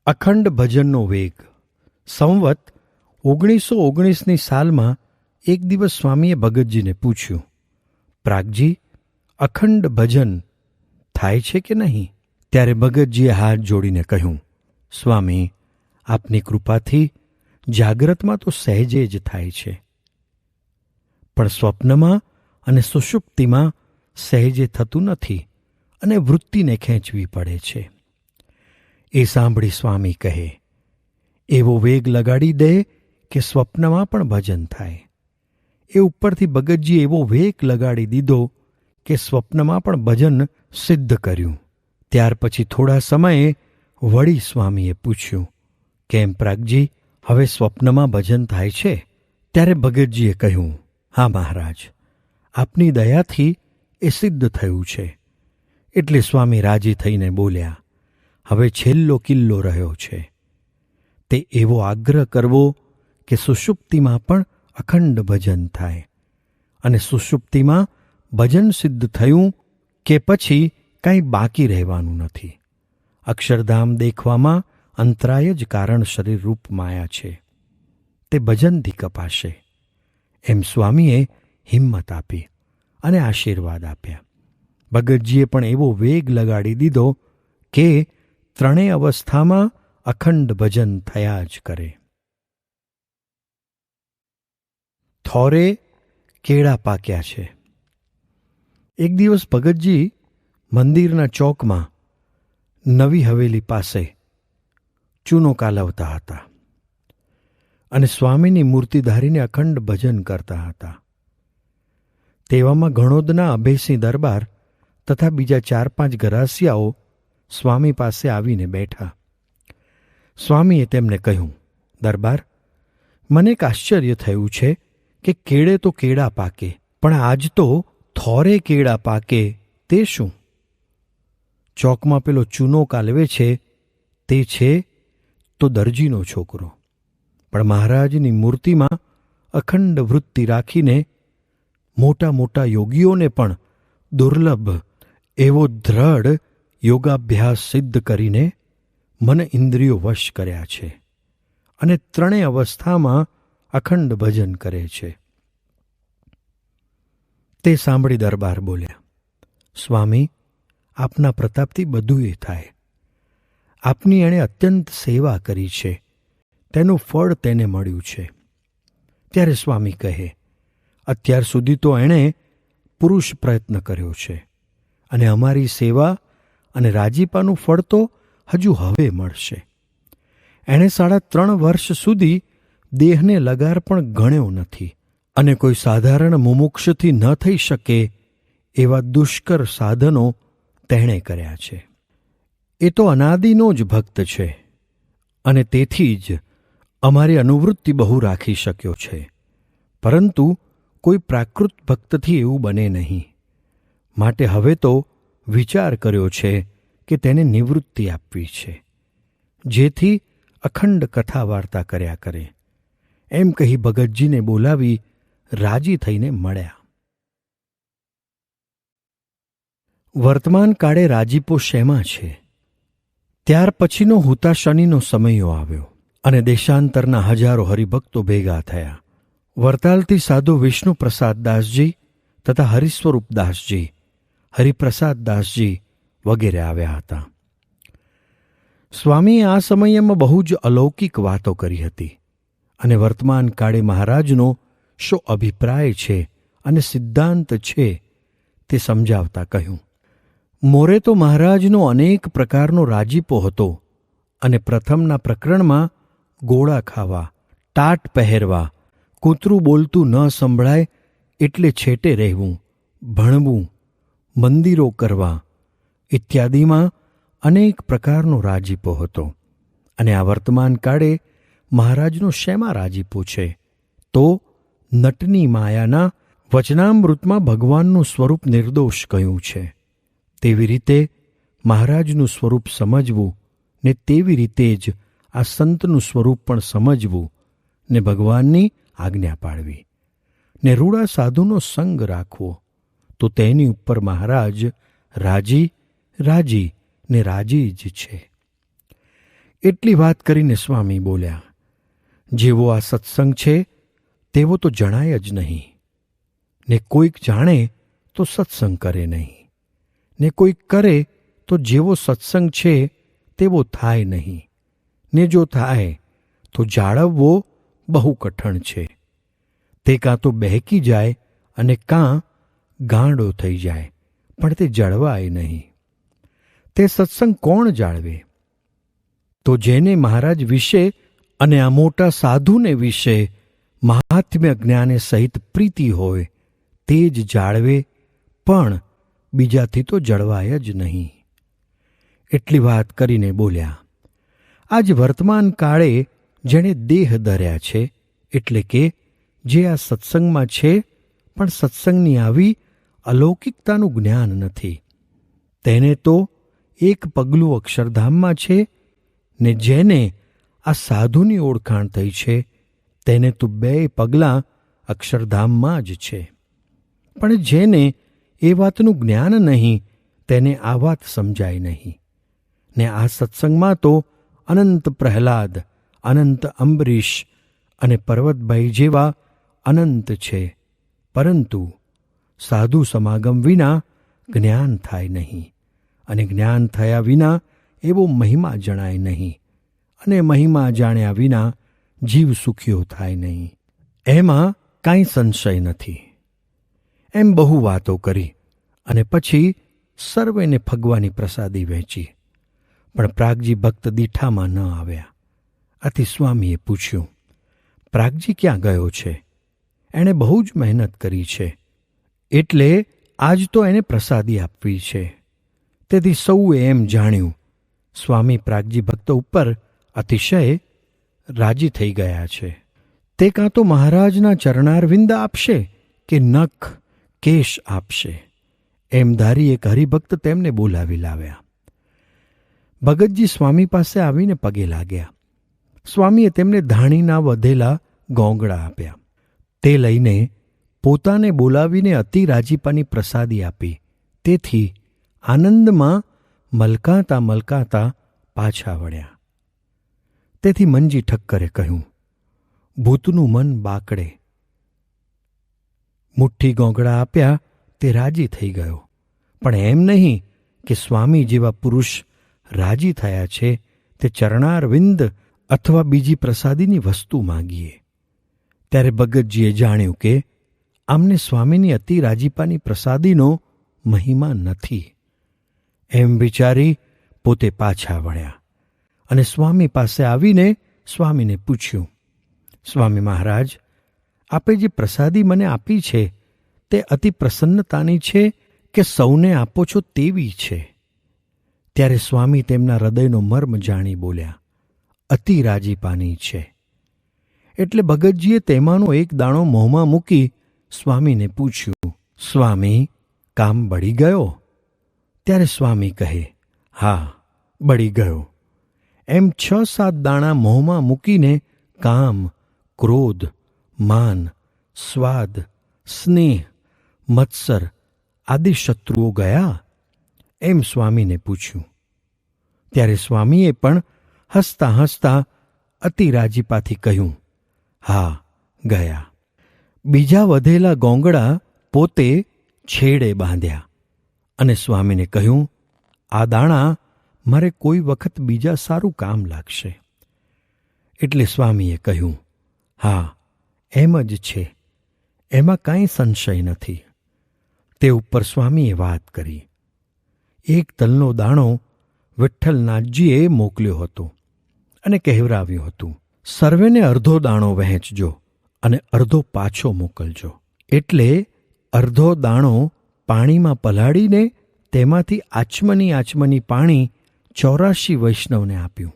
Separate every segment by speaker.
Speaker 1: અખંડ ભજનનો વેગ. સંવત 1919ની સાલમાં એક દિવસ સ્વામીએ ભગતજીને પૂછ્યું, પ્રાગજી, અખંડ ભજન થાય છે કે નહીં? ત્યારે ભગતજીએ હાથ જોડીને કહ્યું, સ્વામી, આપની કૃપાથી જાગ્રતમાં તો સહેજે જ થાય છે, પણ સ્વપ્નમાં અને સુષુપ્તિમાં સહેજે થતું નથી અને વૃત્તિને ખેંચવી પડે છે. એ સાંભળી સ્વામી કહે, એવો વેગ લગાડી દે કે સ્વપ્નમાં પણ ભજન થાય. એ ઉપરથી ભગતજીએ એવો વેગ લગાડી દીધો કે સ્વપ્નમાં પણ ભજન સિદ્ધ કર્યું. ત્યાર પછી થોડા સમયે વળી સ્વામીએ પૂછ્યું, કેમ પ્રાગજી, હવે સ્વપ્નમાં ભજન થાય છે? ત્યારે ભગતજીએ કહ્યું, હા મહારાજ, આપની દયાથી એ સિદ્ધ થયું છે. એટલે સ્વામી રાજી થઈને બોલ્યા, હવે છેલ્લો કિલ્લો રહ્યો છે. તે એવો આગ્રહ કરવો કે સુષુપ્તિમાં પણ અખંડ ભજન થાય, અને સુષુપ્તિમાં ભજન સિદ્ધ થયું કે પછી કાંઈ બાકી રહેવાનું નથી. અક્ષરધામ દેખવામાં અંતરાય જ કારણ શરીરરૂપ માયા છે, તે ભજનથી કપાશે. એમ સ્વામીએ હિંમત આપી અને આશીર્વાદ આપ્યા. ભગતજીએ પણ એવો વેગ લગાડી દીધો કે ત્રણેય અવસ્થામાં અખંડ ભજન થયા જ કરે. થોરે કેળા પાક્યા છે. એક દિવસ ભગતજી મંદિરના ચોકમાં નવી હવેલી પાસે ચૂનો કાલવતા હતા અને સ્વામીની મૂર્તિ ધારીને અખંડ ભજન કરતા હતા. તેવામાં ઘણોદના અભયસિંહ દરબાર તથા બીજા 4-5 ગરાસિયાઓ સ્વામી પાસે આવીને બેઠા. સ્વામીએ તેમને કહ્યું, દરબાર, મને એક આશ્ચર્ય થયું છે કે કેળે તો કેળા પાકે, પણ આજ તો થોરે કેળા પાકે, તે શું? ચોકમાં પેલો ચૂનો કાલવે છે તે છે તો દરજીનો છોકરો, પણ મહારાજની મૂર્તિમાં અખંડ વૃત્તિ રાખીને મોટા મોટા યોગીઓને પણ દુર્લભ એવો દ્રઢ યોગાભ્યાસ સિદ્ધ કરીને મન ઇન્દ્રિયો વશ કર્યા છે અને ત્રણેય અવસ્થામાં અખંડ ભજન કરે છે. તે સાંભળી દરબાર બોલ્યા, સ્વામી, આપના પ્રતાપથી બધું એ થાય. આપની એણે અત્યંત સેવા કરી છે, તેનું ફળ તેને મળ્યું છે. ત્યારે સ્વામી કહે, અત્યાર સુધી તો એણે પુરુષ પ્રયત્ન કર્યો છે અને અમારી સેવા અને રાજીપાનું ફળ તો હજુ હવે મળશે. એણે 3.5 વર્ષ સુધી દેહને લગાર પણ ગણ્યો નથી અને કોઈ સાધારણ મુમુક્ષથી ન થઈ શકે એવા દુષ્કર સાધનો તેણે કર્યા છે. એ તો અનાદિનો જ ભક્ત છે અને તેથી જ અમારી અનુવૃત્તિ બહુ રાખી શક્યો છે, પરંતુ કોઈ પ્રાકૃત ભક્તથી એવું બને નહીં. માટે હવે તો વિચાર કર્યો છે કે તેને નિવૃત્તિ આપવી છે, જેથી અખંડ કથા વાર્તા કર્યા કરે. એમ કહી ભગતજીને બોલાવી રાજી થઈને મળ્યા. વર્તમાન કાળે રાજીપો શેમાં છે? ત્યાર પછીનો હુતાશનીનો સમયો આવ્યો અને દેશાંતરના હજારો હરિભક્તો ભેગા થયા. વરતાલથી સાધુ વિષ્ણુ પ્રસાદ દાસજી તથા હરિસ્વરૂપ દાસજી, હરિપ્રસાદ દાસજી વગેરે આવ્યા હતા. સ્વામીએ આ સમયમાં બહુ જ અલૌકિક વાતો કરી હતી અને વર્તમાન કાળે મહારાજનો શો અભિપ્રાય છે અને સિદ્ધાંત છે તે સમજાવતા કહ્યું. મોરે તો મહારાજનો અનેક પ્રકારનો રાજીપો હતો અને પ્રથમના પ્રકરણમાં ગોળા ખાવા, ટાટ પહેરવા, કૂતરું બોલતું ન સંભળાય એટલે છેટે રહેવું, ભણવું, મંદિરો કરવા ઇત્યાદિમાં અનેક પ્રકારનો રાજીપો હતો. અને આ વર્તમાન કાળે મહારાજનો શેમાં રાજીપો છે? તો નટની માયાના વચનામૃતમાં ભગવાનનું સ્વરૂપ નિર્દોષ કહ્યું છે, તેવી રીતે મહારાજનું સ્વરૂપ સમજવું ને તેવી રીતે જ આ સંતનું સ્વરૂપ પણ સમજવું ને ભગવાનની આજ્ઞા પાળવી ને રૂડા સાધુનો સંગ રાખવો, તો તેની ઉપર મહારાજ રાજી રાજી ને રાજી જ છે. એટલી વાત કરીને સ્વામી બોલ્યા, જેવો આ સત્સંગ છે તેવો તો જણાય જ નહીં. ને કોઈક જાણે તો સત્સંગ કરે નહીં, ને કોઈક કરે તો જેવો સત્સંગ છે તેવો થાય નહીં, ને જો થાય તો જાળવવો બહુ કઠણ છે. તે કાં તો બહેકી જાય અને કાં ગાંડો થઈ જાય, પણ તે જળવાય નહીં. તે સત્સંગ કોણ જાળવે? તો જેને મહારાજ વિશે અને આ મોટા સાધુને વિશે મહાત્મ્ય જ્ઞાને સહિત પ્રીતિ હોય તે જ જાળવે, પણ બીજાથી તો જળવાય જ નહીં. એટલી વાત કરીને બોલ્યા, આજ વર્તમાન કાળે જેણે દેહ ધર્યા છે, એટલે કે જે આ સત્સંગમાં છે પણ સત્સંગની આવી અલૌકિકતાનું જ્ઞાન નથી, તેને તો એક પગલું અક્ષરધામમાં છે, ને જેને આ સાધુની ઓળખાણ થઈ છે તેને તો 2 પગલાં અક્ષરધામમાં જ છે. પણ જેને એ વાતનું જ્ઞાન નહીં તેને આ વાત સમજાય નહીં. ને આ સત્સંગમાં તો અનંત પ્રહલાદ, અનંત અંબરીશ અને પર્વતભાઈ જેવા અનંત છે, પરંતુ સાધુ સમાગમ વિના જ્ઞાન થાય નહીં, અને જ્ઞાન થયા વિના એવો મહિમા જણાય નહીં, અને મહિમા જાણ્યા વિના જીવ સુખીઓ થાય નહીં. એમાં કાંઈ સંશય નથી. એમ બહુ વાતો કરી અને પછી સર્વેને ફગવાની પ્રસાદી વહેંચી. પણ પ્રાગજી ભક્ત દીઠામાં ન આવ્યા. આથી સ્વામીએ પૂછ્યું, પ્રાગજી ક્યાં ગયો છે? એણે બહુ જ મહેનત કરી છે, એટલે આજ તો એને પ્રસાદી આપવી છે. તેથી સૌએ એમ જાણ્યું, સ્વામી પ્રાગજી ભક્ત ઉપર અતિશય રાજી થઈ ગયા છે. તે કાં તો મહારાજના ચરણારવિંદ આપશે કે નખ કેશ આપશે, એમ ધારી એક હરિભક્ત તેમને બોલાવી લાવ્યા. ભગતજી સ્વામી પાસે આવીને પગે લાગ્યા. સ્વામીએ તેમને ધાણીના વધેલા ગોંગડા આપ્યા. તે લઈને પોતાને બોલાવીને અતિ રાજીપાની પ્રસાદી આપી. તેથી આનંદમાં મલકાતા મલકાતા પાછા વળ્યા. તેથી મંજી ઠક્કરે કહ્યું, ભૂતનું મન બાકડે. મુઠ્ઠી ગોંગડા આપ્યા તે રાજી થઈ ગયો, પણ એમ નહીં કે સ્વામી જેવા પુરુષ રાજી થયા છે તે ચરણારવિંદ અથવા બીજી પ્રસાદીની વસ્તુ માંગીએ. ત્યારે ભગતજીએ જાણ્યું કે આમને સ્વામીની અતિ રાજીપાની પ્રસાદીનો મહિમા નથી. એમ વિચારી પોતે પાછા વળ્યા અને સ્વામી પાસે આવીને સ્વામીને પૂછ્યું, સ્વામી મહારાજ, આપે જે પ્રસાદી મને આપી છે તે અતિ પ્રસન્નતાની છે કે સૌને આપો છો તેવી છે? ત્યારે સ્વામી તેમના હૃદયનો મર્મ જાણી બોલ્યા, અતિ રાજીપાની છે. એટલે ભગતજીએ તેમાંનો એક દાણો મોંમાં મૂકી સ્વામીને પૂછ્યું, સ્વામી, કામ બળી ગયો? ત્યારે સ્વામી કહે, હા, બળી ગયો. એમ 6-7 દાણા મોંમાં મૂકીને કામ, ક્રોધ, માન, સ્વાદ, સ્નેહ, મત્સર આદિ શત્રુઓ ગયા? એમ સ્વામીને પૂછ્યું. ત્યારે સ્વામીએ પણ હસતા હસતા અતિ રાજીપાથી કહ્યું, હા, ગયા. બીજા વધેલા ગોંગડા પોતે છેડે બાંધ્યા અને સ્વામીને કહ્યું, આ દાણા મારે કોઈ વખત બીજા સારું કામ લાગશે. એટલે સ્વામીએ કહ્યું, હા, એમ જ છે, એમાં કાંઈ સંશય નથી. તે ઉપર સ્વામીએ વાત કરી. એક તલનો દાણો વિઠ્ઠલનાથજીએ મોકલ્યો હતો અને કહેવરાવ્યું હતું, સર્વેને અડધો દાણો વહેંચજો અને અડધો પાછો મોકલજો. એટલે અડધો દાણો પાણીમાં પલાળીને તેમાંથી આચમની પાણી 84 વૈષ્ણવને આપ્યું.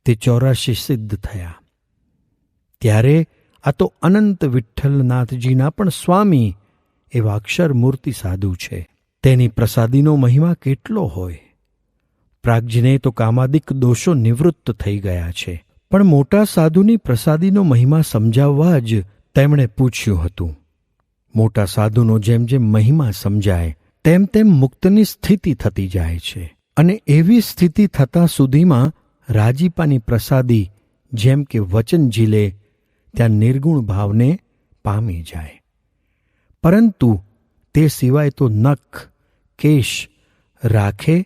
Speaker 1: તે 84 સિદ્ધ થયા. ત્યારે આ તો અનંત વિઠ્ઠલનાથજીના પણ સ્વામી એવા અક્ષરમૂર્તિ સાધુ છે. તેની પ્રસાદીનો મહિમા કેટલો હોય! પ્રાગજીને તો કામાદિક દોષો નિવૃત્ત થઈ ગયા છે, પણ મોટા સાધુની પ્રસાદીનો મહિમા સમજાવવા જ તેમણે પૂછ્યું હતું. મોટા સાધુનો જેમ જેમ મહિમા સમજાય તેમ તેમ મુક્તની સ્થિતિ થતી જાય છે, અને એવી સ્થિતિ થતાં સુધીમાં રાજીપાની પ્રસાદી જેમ કે વચન ઝીલે ત્યાં નિર્ગુણ ભાવને પામી જાય. પરંતુ તે સિવાય તો નખ, કેશ રાખે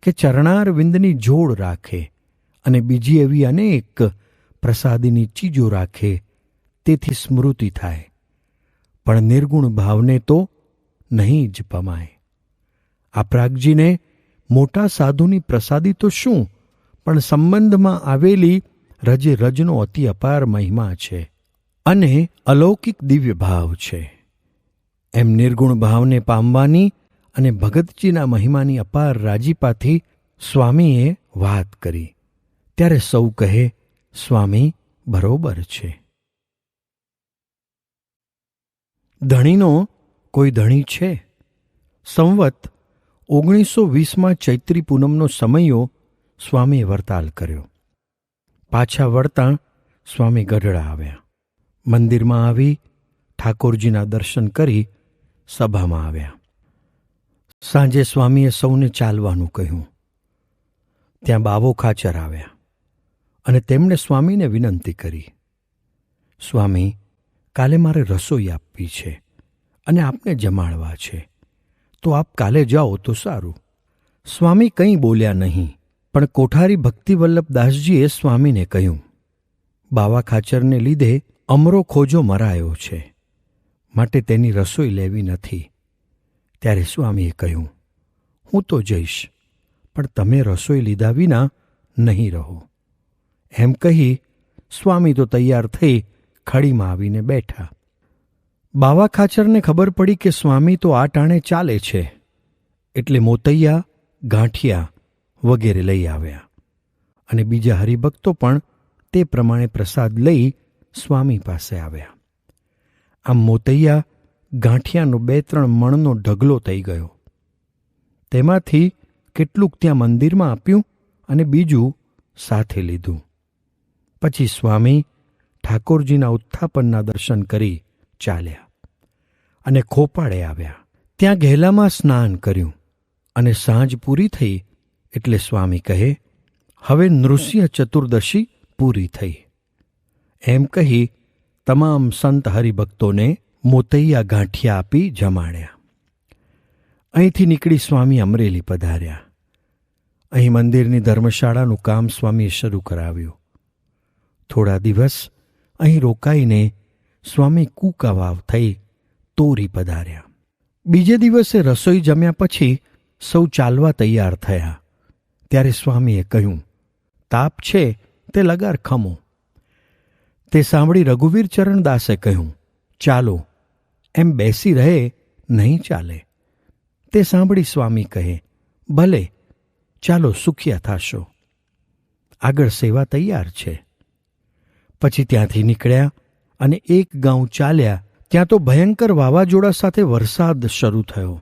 Speaker 1: કે ચરણારવિંદની જોડ રાખે અને બીજી એવી અનેક પ્રસાદીની ચીજો રાખે, તેથી સ્મૃતિ થાય, પણ નિર્ગુણ ભાવને તો નહીં જ પમાય. આ પ્રાગજીને મોટા સાધુની પ્રસાદી તો શું, પણ સંબંધમાં આવેલી રજે રજનો અતિ અપાર મહિમા છે અને અલૌકિક દિવ્ય ભાવ છે. એમ નિર્ગુણ ભાવને પામવાની અને ભગતજીના મહિમાની અપાર રાજીપાથી સ્વામીએ વાત કરી. ત્યારે સૌ કહે, સ્વામી બરોબર છે. ધણીનો કોઈ ધણી છે? સંવત 1920 ચૈત્રી પૂનમનો સમયો સ્વામીએ વરતાલ કર્યો. પાછા વળતાં સ્વામી ગઢડા આવ્યા. મંદિરમાં આવી ઠાકોરજીના દર્શન કરી સભામાં આવ્યા. સાંજે સ્વામીએ સૌને ચાલવાનું કહ્યું. ત્યાં બાવો ખાચર આવ્યા અને તેમણે સ્વામીને વિનંતી કરી, સ્વામી, કાલે મારે રસોઈ આપવી છે અને આપને જમાડવા છે, તો આપ કાલે જાઓ તો સારું. સ્વામી કંઈ બોલ્યા નહીં, પણ કોઠારી ભક્તિવલ્લભદાસજીએ સ્વામીને કહ્યું, બાવા ખાચરને લીધે અમરો ખોજો મરાયો છે, માટે તેની રસોઈ લેવી નથી. ત્યારે સ્વામીએ કહ્યું, હું તો જઈશ, પણ તમે રસોઈ લીધા વિના નહીં રહો. એમ કહી સ્વામી તો તૈયાર થઈ ખડીમાં આવીને બેઠા. બાવા ખાચરને ખબર પડી કે સ્વામી તો આ ટાણે ચાલે છે, એટલે મોતૈયા, ગાંઠિયા વગેરે લઈ આવ્યા અને બીજા હરિભક્તો પણ તે પ્રમાણે પ્રસાદ લઈ સ્વામી પાસે આવ્યા. આમ મોતૈયા, ગાંઠિયાનો 2-3 મણનો ઢગલો થઈ ગયો. તેમાંથી કેટલુંક ત્યાં મંદિરમાં આપ્યું અને બીજું સાથે લીધું. પછી સ્વામી ઠાકોરજીના ઉત્થાપનના દર્શન કરી ચાલ્યા અને ખોપાળે આવ્યા. ત્યાં ઘેલામાં સ્નાન કર્યું અને સાંજ પૂરી થઈ એટલે સ્વામી કહે, હવે નૃસિંહ ચતુર્દશી પૂરી થઈ. એમ કહી તમામ સંત હરિભક્તોને મોતૈયા, ગાંઠિયા આપી જમાડ્યા. અહીંથી નીકળી સ્વામી અમરેલી પધાર્યા. અહીં મંદિરની ધર્મશાળાનું કામ સ્વામીએ શરૂ કરાવ્યું. થોડા દિવસ અહીં રોકાઈને સ્વામી કૂકાવાવ થઈ તોરી પધાર્યા. બીજે દિવસે રસોઈ જમ્યા પછી સૌ ચાલવા તૈયાર થયા. ત્યારે સ્વામીએ કહ્યું, તાપ છે તે લગાર ખમો. તે સાંભળી રઘુવીર ચરણદાસે કહ્યું, ચાલો, એમ બેસી રહે નહીં ચાલે. તે સાંભળી સ્વામી કહે, ભલે, ચાલો, સુખિયા થાશો. આગળ સેવા તૈયાર છે. પછી ત્યાંથી નીકળ્યા અને એક ગાંવ ચાલ્યા. ત્યાં તો ભયંકર વાવાઝોડા સાથે વરસાદ શરૂ થયો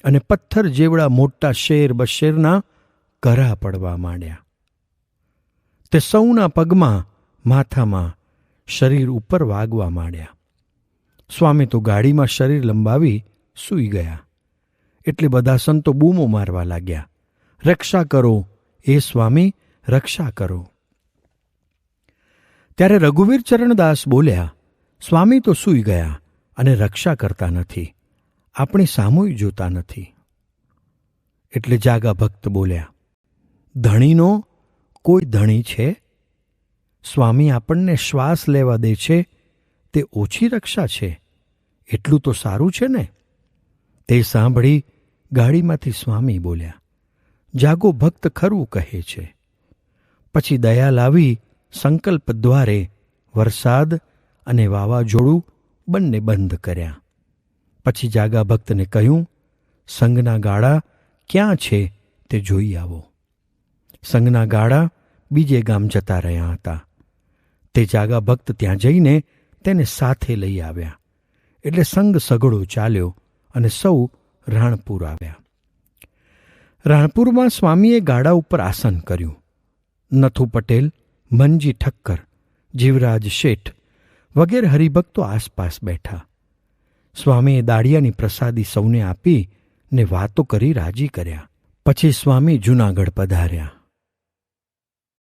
Speaker 1: અને પથ્થર જેવડા મોટા શેર બશેરના કરા પડવા માંડ્યા. તે સૌના પગમાં, માથામાં, શરીર ઉપર વાગવા માંડ્યા. સ્વામી તો ગાડીમાં શરીર લંબાવી સૂઈ ગયા. એટલે બધા સંતો બૂમો મારવા લાગ્યા, રક્ષા કરો, એ સ્વામી, રક્ષા કરો. ત્યારે રઘુવીર ચરણદાસ બોલ્યા, સ્વામી તો સૂઈ ગયા અને રક્ષા કરતા નથી, આપણી સામુય જોતા નથી. એટલે જાગા ભક્ત બોલ્યા, ધણીનો કોઈ ધણી છે? સ્વામી આપણને શ્વાસ લેવા દે છે તે ઓછી રક્ષા છે, એટલું તો સારું છે ને. તે સાંભળી ગાડીમાંથી સ્વામી બોલ્યા, જાગો ભક્ત ખરું કહે છે. પછી દયા લાવી સંકલ્પ દ્વારે વરસાદ અને વાવાઝોડું બંને બંધ કર્યા. પછી જાગા ભક્તને કહ્યું, સંઘના ગાડા ક્યાં છે તે જોઈ આવો. સંઘના ગાડા બીજે ગામ જતા રહ્યા હતા. તે જાગા ભક્ત ત્યાં જઈને તેને સાથે લઈ આવ્યા. એટલે સંઘ સઘળો ચાલ્યો અને સૌ રાણપુર આવ્યા. રાણપુરમાં સ્વામીએ ગાડા ઉપર આસન કર્યું. નથુ પટેલ, મનજી ઠક્કર, જીવરાજ શેઠ વગેરે હરિભક્તો આસપાસ બેઠા. સ્વામીએ દાળિયાની પ્રસાદી સૌને આપી ને વાતો કરી રાજી કર્યા. પછી સ્વામી જૂનાગઢ પધાર્યા.